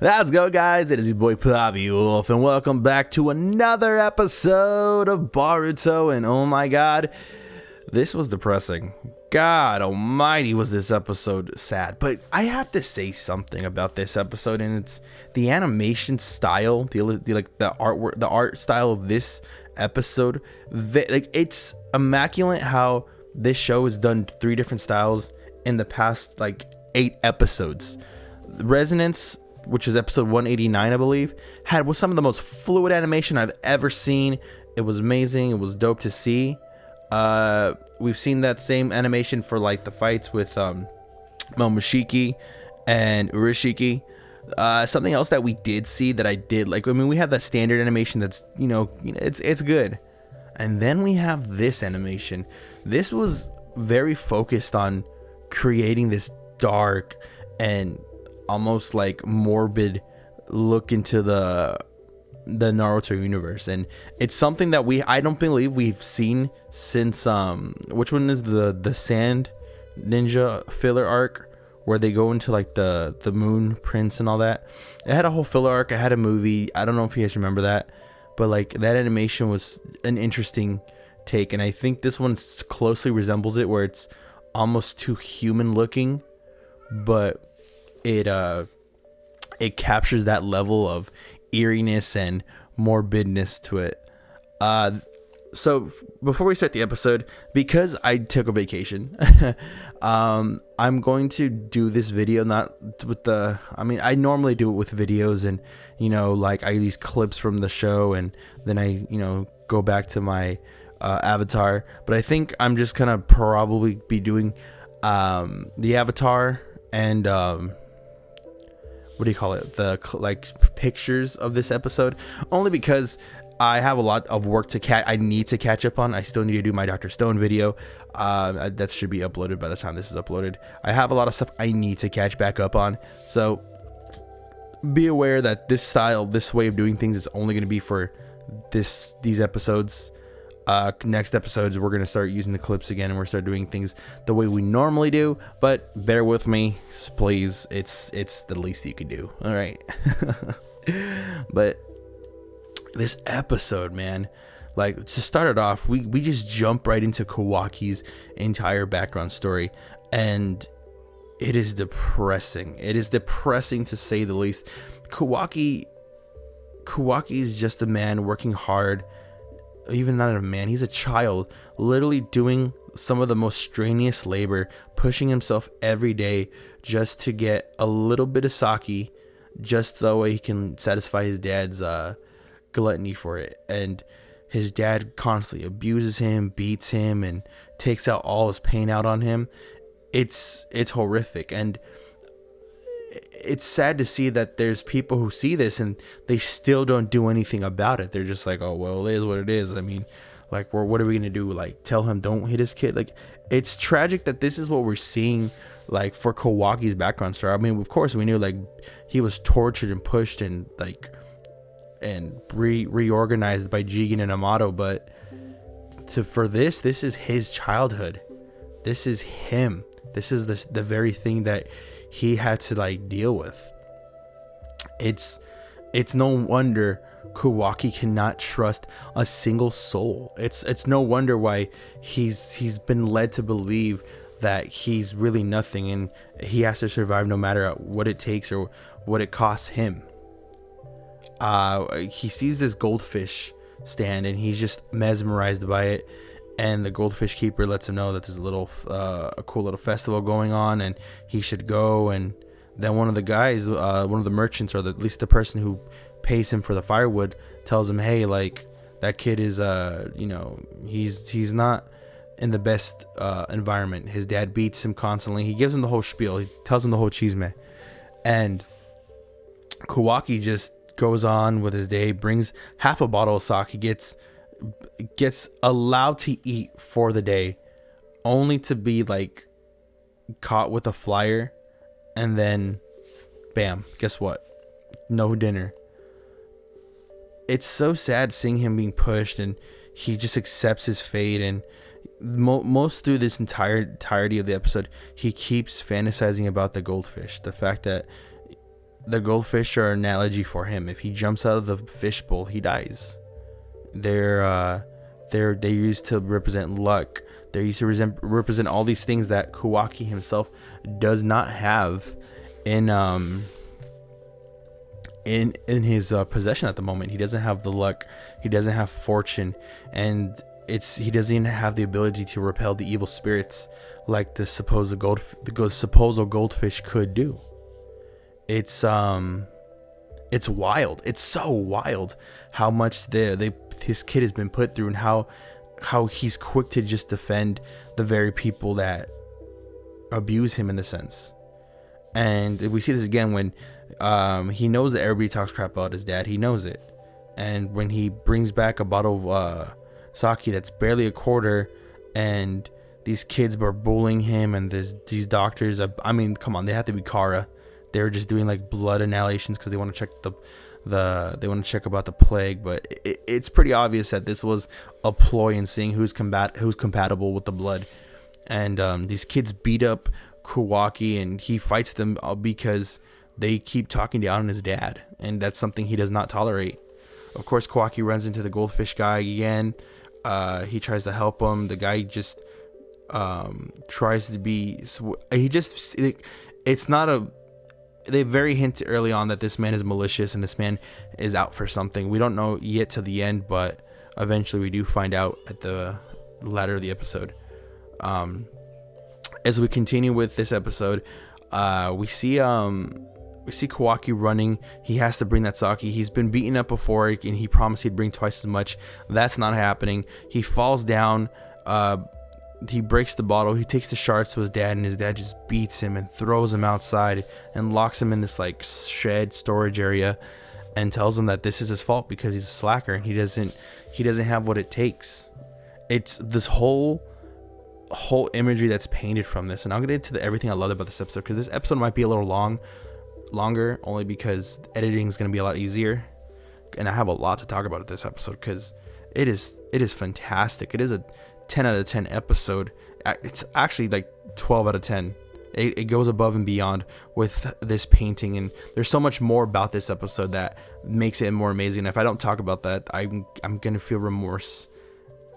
Let's go, guys. It is your boy Plobby Wolf, and welcome back to another episode of Boruto. And oh my god, this was depressing. God almighty, was this episode sad. But I have to say something about this episode, and it's the animation style, the artwork, the art style of this episode. It's immaculate how this show has done 3 different styles in the past 8 episodes. Resonance, which is episode 189, I believe, was some of the most fluid animation I've ever seen. It was amazing. It was dope to see. We've seen that same animation for the fights with Momoshiki and Urashiki. Something else that we did see that I did like. I mean, we have that standard animation that's it's good, and then we have this animation. This was very focused on creating this dark and almost morbid look into the Naruto universe, and it's something that I don't believe we've seen since which one is the Sand Ninja filler arc, where they go into the Moon Prince and all that. It had a whole filler arc. I had a movie. I don't know if you guys remember that, but that animation was an interesting take, and I think this one closely resembles it, where it's almost too human looking, but it captures that level of eeriness and morbidness to it. So before we start the episode, because I took a vacation, I'm going to do this video not with I normally do it with videos, and I use clips from the show, and then I go back to my avatar, but I think I'm just gonna probably be doing the avatar and what do you call it, the pictures of this episode, only because I have a lot of work I need to catch up on. I still need to do my Dr. Stone video. That should be uploaded by the time this is uploaded. I have a lot of stuff I need to catch back up on, so be aware that this way of doing things is only going to be for these episodes. Next episodes, we're going to start using the clips again, and we're start doing things the way we normally do, but bear with me, please. It's the least you can do. All right. But this episode, man, to start it off, we just jump right into Kawaki's entire background story, and it is depressing. It is depressing to say the least. Kawaki is just a man working hard. Even not a man, he's a child, literally doing some of the most strenuous labor, pushing himself every day just to get a little bit of sake, just so he can satisfy his dad's gluttony for it. And his dad constantly abuses him, beats him, and takes out all his pain out on him. It's horrific, and it's sad to see that there's people who see this and they still don't do anything about it. They're just oh, well, it is what it is. I mean, what are we gonna do? Tell him don't hit his kid? It's tragic that this is what we're seeing for Kawaki's background story. I mean, of course we knew he was tortured and pushed and reorganized by Jigen and Amato, but for this is his childhood. This is him. This is the very thing that he had to deal with. It's no wonder Kawaki cannot trust a single soul. It's no wonder why he's been led to believe that he's really nothing, and he has to survive no matter what it takes or what it costs him. He sees this goldfish stand, and he's just mesmerized by it. And the goldfish keeper lets him know that there's a cool little festival going on, and he should go. And then one of the guys, one of the merchants, or at least the person who pays him for the firewood, tells him, hey, that kid is he's not in the best environment. His dad beats him constantly. He gives him the whole spiel. He tells him the whole chisme. And Kawaki just goes on with his day, brings half a bottle of sake. He gets allowed to eat for the day, only to be caught with a flyer, and then bam, guess what, no dinner. It's so sad seeing him being pushed, and he just accepts his fate. And most through this entirety of the episode, he keeps fantasizing about the goldfish, the fact that the goldfish are an analogy for him. If he jumps out of the fishbowl, he dies. They used to represent luck. They used to represent all these things that Kawaki himself does not have in his possession at the moment. He doesn't have the luck. He doesn't have fortune, and he doesn't even have the ability to repel the evil spirits like the supposed goldfish could do. It's wild. It's so wild how much his kid has been put through, and how he's quick to just defend the very people that abuse him in the sense. And we see this again when he knows that everybody talks crap about his dad. He knows it. And when he brings back a bottle of sake that's barely a quarter, and these kids are bullying him, and these doctors, I mean, come on, they have to be Kara. They were just doing like blood annihilations because they want to check they want to check about the plague. But it's pretty obvious that this was a ploy in seeing who's compatible with the blood. And these kids beat up Kawaki, and he fights them because they keep talking down on his dad, and that's something he does not tolerate. Of course, Kawaki runs into the goldfish guy again. He tries to help him. The guy just tries to be. It's not a. They very hint early on that this man is malicious and this man is out for something. We don't know yet to the end, but eventually we do find out at the latter of the episode. As we continue with this episode, we see Kawaki running. He has to bring that sake. He's been beaten up before, and he promised he'd bring twice as much. That's not happening. He falls down. He breaks the bottle. He takes the shards to his dad, and his dad just beats him and throws him outside and locks him in this like shed storage area, and tells him that this is his fault because he's a slacker and he doesn't have what it takes. It's this whole imagery that's painted from this, and I'll get into everything I loved about this episode, because this episode might be a little longer only because editing is going to be a lot easier, and I have a lot to talk about at this episode because it is fantastic. It is a 10 out of 10 episode. It's actually like 12 out of 10. It goes above and beyond with this painting, and there's so much more about this episode that makes it more amazing. And if I don't talk about that, I'm gonna feel remorse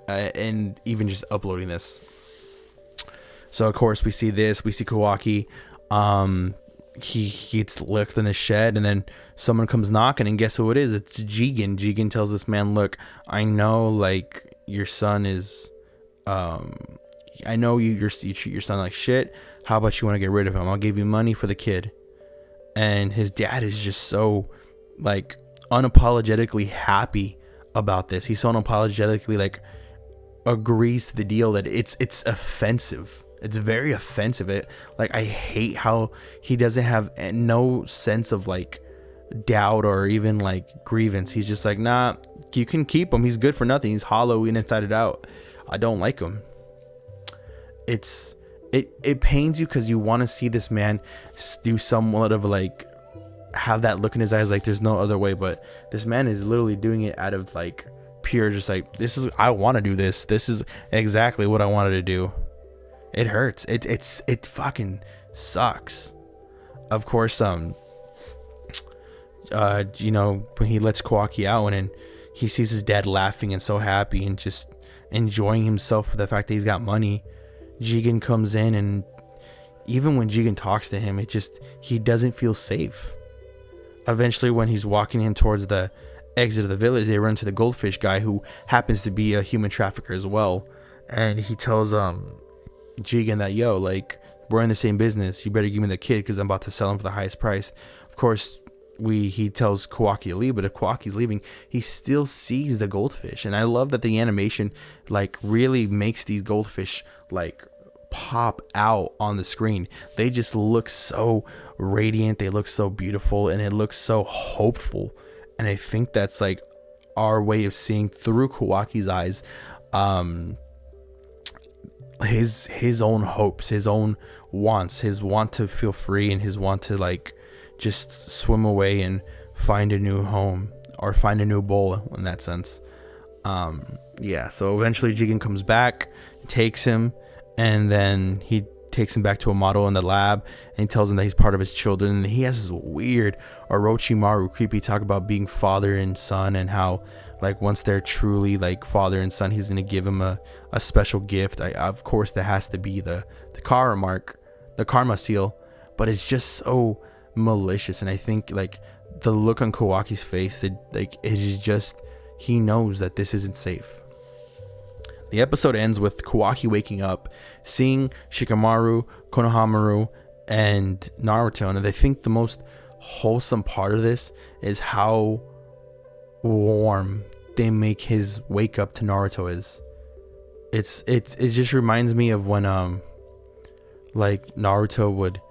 and even just uploading this. So of course we see Kawaki. He gets licked in the shed, and then someone comes knocking, and guess who it is? It's Jigen. Jigen tells this man, look, I know like your son is I know you treat your son like shit. How about you want to get rid of him? I'll give you money for the kid. And his dad is just so like unapologetically happy about this. He's so unapologetically like agrees to the deal that it's offensive. It's very offensive. I hate how he doesn't have no sense of like doubt or even like grievance. He's just like, nah, you can keep him. He's good for nothing. He's hollow inside and out. I don't like him. It pains you because you want to see this man do somewhat of like have that look in his eyes like there's no other way, but this man is literally doing it out of like pure just like, I want to do this. This is exactly what I wanted to do. It hurts. It fucking sucks. Of course, when he lets Kawaki out and he sees his dad laughing and so happy and just enjoying himself for the fact that he's got money, Jigen comes in, and even when Jigen talks to him, he doesn't feel safe. Eventually, when he's walking him towards the exit of the village, they run into the goldfish guy, who happens to be a human trafficker as well, and he tells Jigen that, yo, like, we're in the same business, you better give me the kid because I'm about to sell him for the highest price. Of course, he tells Kawaki to leave, but if Kawaki's leaving, he still sees the goldfish. And I love that the animation like really makes these goldfish like pop out on the screen. They just look so radiant, they look so beautiful, and it looks so hopeful. And I think that's like our way of seeing through Kawaki's eyes his own hopes, his own wants, his want to feel free, and his want to like just swim away and find a new home or find a new bowl in that sense. So eventually Jigen comes back, takes him, and then he takes him back to a model in the lab, and he tells him that he's part of his children. And he has this weird Orochimaru creepy talk about being father and son, and how like once they're truly like father and son, he's gonna give him a special gift. Of course that has to be the karma mark, the karma seal, but it's just so malicious. And I think like the look on Kawaki's face, that like it is just, he knows that this isn't safe. The episode ends with Kawaki waking up, seeing Shikamaru, Konohamaru, and Naruto. And I think the most wholesome part of this is how warm they make his wake up to Naruto is. It just reminds me of when like Naruto would,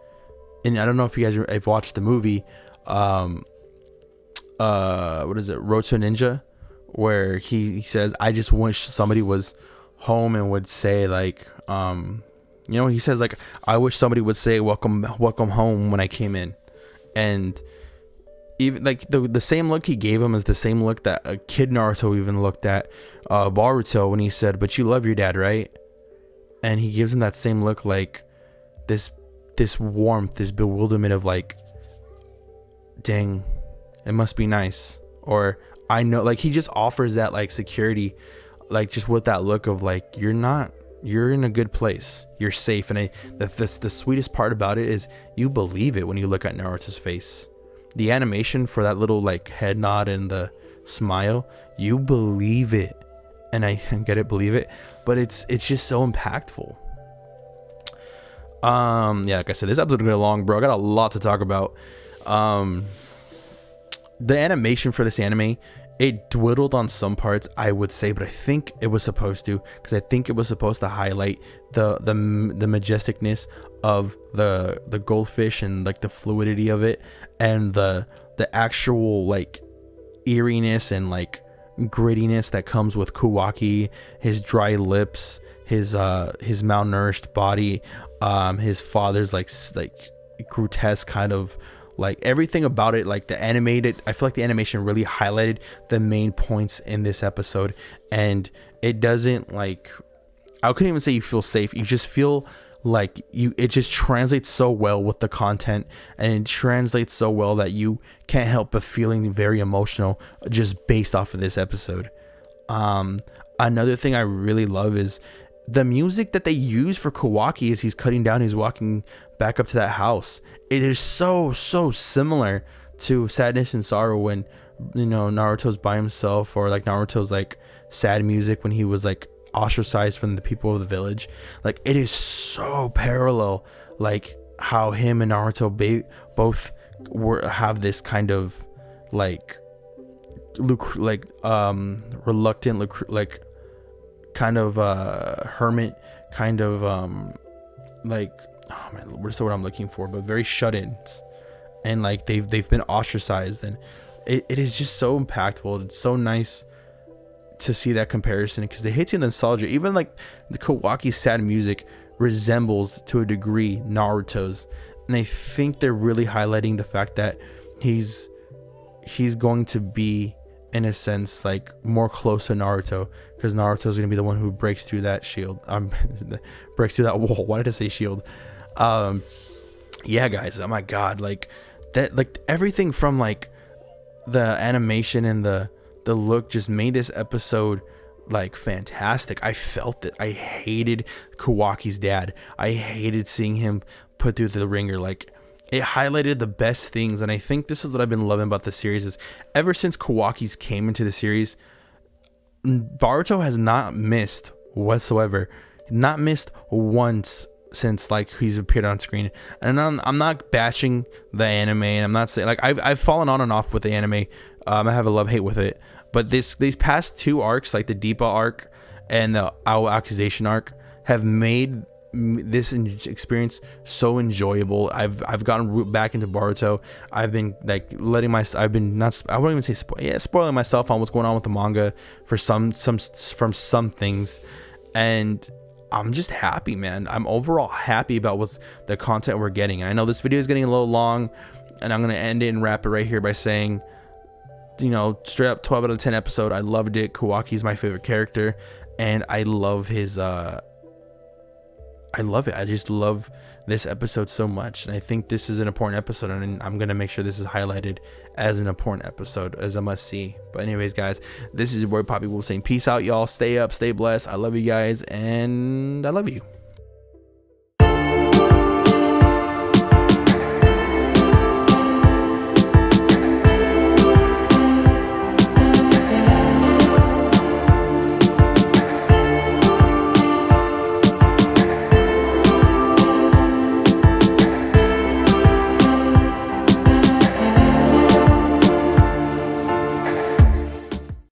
and I don't know if you guys have watched the movie what is it, Roto Ninja, where he says, I just wish somebody was home and would say like he says like, I wish somebody would say welcome home when I came in. And even like the same look he gave him is the same look that a kid Naruto even looked at Boruto when he said, but you love your dad, right? And he gives him that same look, like this warmth, this bewilderment of like, dang, it must be nice. Or I know, like he just offers that like security, like just with that look of like, you're in a good place, you're safe. And the sweetest part about it is you believe it when you look at Naruto's face. The animation for that little like head nod and the smile, you believe it. And I get it, believe it, but it's just so impactful. Yeah, like I said, this episode is gonna be long, bro. I got a lot to talk about. The animation for this anime, it dwindled on some parts, I would say, but I think it was supposed to, because I think it was supposed to highlight the majesticness of the goldfish and like the fluidity of it, and the actual like eeriness and like grittiness that comes with Kawaki, his dry lips, his malnourished body, his father's like grotesque kind of, like everything about it, like the animated, I feel like the animation really highlighted the main points in this episode. And it doesn't, like, I couldn't even say you feel safe, you just feel like it just translates so well with the content, and it translates so well that you can't help but feeling very emotional just based off of this episode. Another thing I really love is the music that they use for Kawaki as he's cutting down, he's walking back up to that house. It is so similar to Sadness and Sorrow when, Naruto's by himself, or like Naruto's like sad music when he was like ostracized from the people of the village. Like it is so parallel, like how him and Naruto both have this kind of like reluctant, like kind of hermit kind of like, oh man, what's the word I'm looking for, but very shut-ins, and like they've been ostracized. And it is just so impactful. It's so nice to see that comparison, because they hit you in the nostalgia. Even like the Kawaki's sad music resembles to a degree Naruto's, and I think they're really highlighting the fact that he's going to be, in a sense, like more close to Naruto, because Naruto's gonna be the one who breaks through that shield, breaks through that wall. Why did I say shield? Yeah, guys, oh my god, like that, like everything from like the animation and the look just made this episode like fantastic. I felt it. I hated Kawaki's dad. I hated seeing him put through the ringer. Like, it highlighted the best things, and I think this is what I've been loving about the series is ever since Kawaki's came into the series, Boruto has not missed whatsoever. Not missed once since like he's appeared on screen. And I'm not bashing the anime, and I'm not saying like I've fallen on and off with the anime. I have a love-hate with it, but these past two arcs, like the Deepa arc and the Owl Accusation arc, have made this experience so enjoyable. I've gotten back into Boruto. I've been like I won't even say spoiling myself on what's going on with the manga for some things, and I'm just happy, man. I'm overall happy about what's the content we're getting. And I know this video is getting a little long, and I'm gonna end it and wrap it right here by saying, straight up 12 out of 10 episode. I loved it. Kawaki's my favorite character, and I love his I love it. I just love this episode so much, and I think this is an important episode, and I'm gonna make sure this is highlighted as an important episode, as a must see. But anyways, guys, this is your boy Poppy Wolf saying peace out, y'all. Stay up, stay blessed. I love you guys, and I love you.